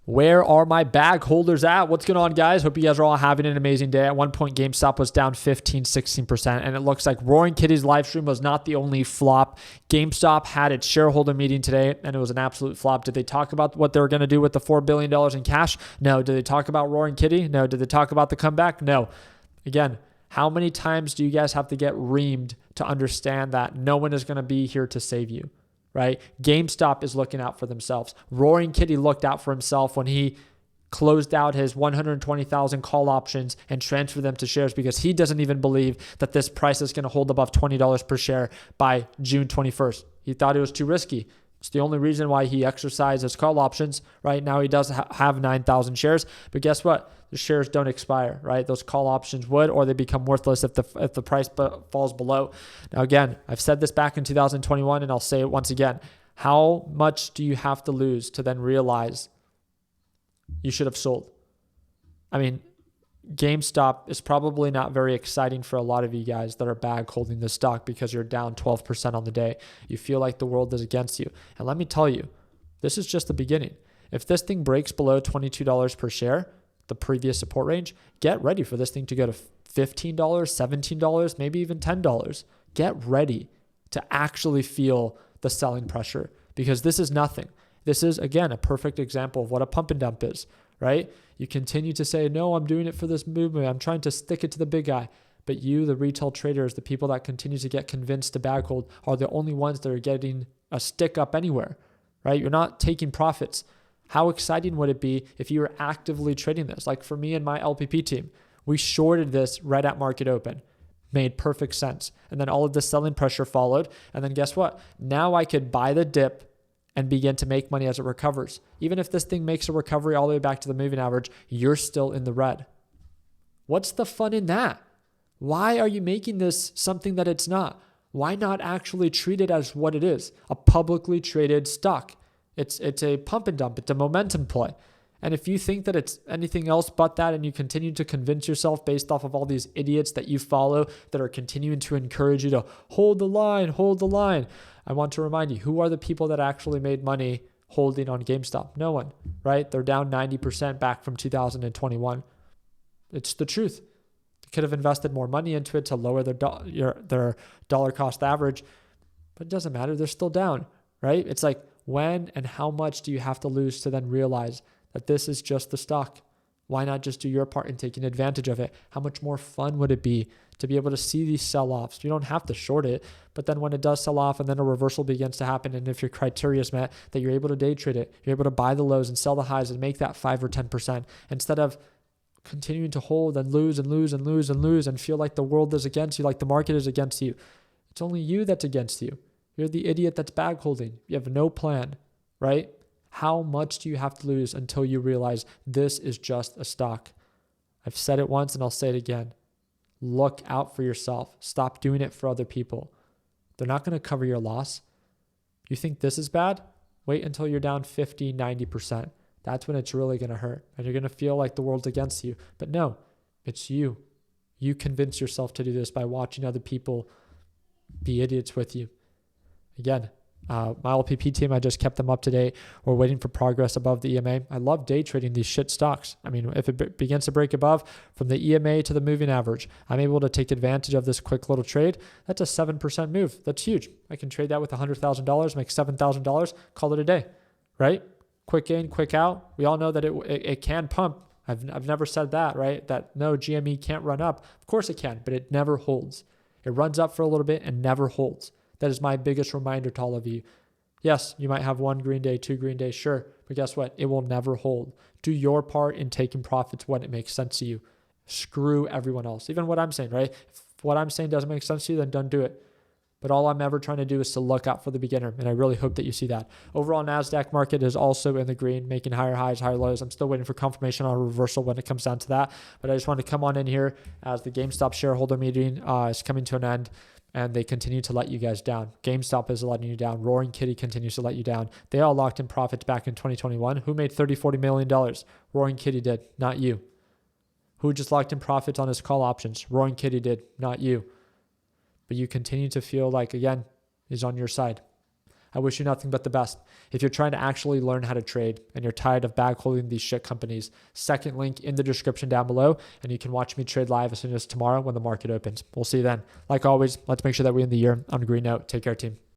Where are my bag holders at? What's going on, guys? Hope you guys are all having an amazing day. At one point, GameStop was down 15, 16%, and it looks like Roaring Kitty's live stream was not the only flop. GameStop had its shareholder meeting today, and it was an absolute flop. Did they talk about what they were going to do with the $4 billion in cash? No. Did they talk about Roaring Kitty? No. Did they talk about the comeback? No. Again, how many times do you guys have to get reamed to understand that no one is going to be here to save you? Right? GameStop is looking out for themselves. Roaring Kitty looked out for himself when he closed out his 120,000 call options and transferred them to shares because he doesn't even believe that this price is going to hold above $20 per share by June 21st. He thought it was too risky. It's the only reason why he exercised his call options. Right now, he does have 9,000 shares, but guess what? The shares don't expire, right? Those call options would, or they become worthless if the price falls below. Now, again, I've said this back in 2021, and I'll say it once again. How much do you have to lose to then realize you should have sold? I mean, GameStop is probably not very exciting for a lot of you guys that are bag holding the stock because you're down 12% on the day. You feel like the world is against you. And let me tell you, this is just the beginning. If this thing breaks below $22 per share, the previous support range, get ready for this thing to go to $15, $17, maybe even $10. Get ready to actually feel the selling pressure because this is nothing. This is, again, a perfect example of what a pump and dump is, right? You continue to say, no, I'm doing it for this movement. I'm trying to stick it to the big guy. But you, the retail traders, the people that continue to get convinced to bag hold are the only ones that are getting a stick up anywhere, right? You're not taking profits. How exciting would it be if you were actively trading this? Like for me and my LPP team, we shorted this right at market open. Made perfect sense. And then all of the selling pressure followed. And then guess what? Now I could buy the dip and begin to make money as it recovers. Even if this thing makes a recovery all the way back to the moving average, you're still in the red. What's the fun in that? Why are you making this something that it's not? Why not actually treat it as what it is? A publicly traded stock. It's a pump and dump. It's a momentum play. And if you think that it's anything else but that, and you continue to convince yourself based off of all these idiots that you follow that are continuing to encourage you to hold the line, I want to remind you, who are the people that actually made money holding on GameStop? No one, right? They're down 90% back from 2021. It's the truth. They could have invested more money into it to lower their dollar cost average, but it doesn't matter. They're still down, right? It's like, when and how much do you have to lose to then realize that this is just the stock? Why not just do your part in taking advantage of it? How much more fun would it be to be able to see these sell-offs? You don't have to short it, but then when it does sell off and then a reversal begins to happen, and if your criteria is met, that you're able to day trade it, you're able to buy the lows and sell the highs and make that 5 or 10% instead of continuing to hold and lose and lose and lose and lose and feel like the world is against you, like the market is against you. It's only you that's against you. You're the idiot that's bag holding. You have no plan, right? How much do you have to lose until you realize this is just a stock? I've said it once and I'll say it again. Look out for yourself. Stop doing it for other people. They're not going to cover your loss. You think this is bad? Wait until you're down 50, 90%. That's when it's really going to hurt. And you're going to feel like the world's against you. But no, it's you. You convince yourself to do this by watching other people be idiots with you. Again, my LPP team, I just kept them up to date. We're waiting for progress above the EMA. I love day trading these shit stocks. I mean, if it begins to break above from the EMA to the moving average, I'm able to take advantage of this quick little trade. That's a 7% move. That's huge. I can trade that with $100,000, make $7,000, call it a day, right? Quick in, quick out. We all know that it can pump. I've never said that, right? That no, GME can't run up. Of course it can, but it never holds. It runs up for a little bit and never holds. That is my biggest reminder to all of you. Yes, you might have 1 green day, 2 green days, sure. But guess what? It will never hold. Do your part in taking profits when it makes sense to you. Screw everyone else. Even what I'm saying, right? If what I'm saying doesn't make sense to you, then don't do it. But all I'm ever trying to do is to look out for the beginner. And I really hope that you see that. Overall, NASDAQ market is also in the green, making higher highs, higher lows. I'm still waiting for confirmation on a reversal when it comes down to that. But I just want to come on in here as the GameStop shareholder meeting is coming to an end. And they continue to let you guys down. GameStop is letting you down. Roaring Kitty continues to let you down. They all locked in profits back in 2021. Who made $30-40 million? Roaring Kitty did, not you. Who just locked in profits on his call options? Roaring Kitty did, not you. But you continue to feel like, again, he's on your side. I wish you nothing but the best. If you're trying to actually learn how to trade and you're tired of bag holding these shit companies, second link in the description down below, and you can watch me trade live as soon as tomorrow when the market opens. We'll see you then. Like always, let's make sure that we end the year on a green note. Take care, team.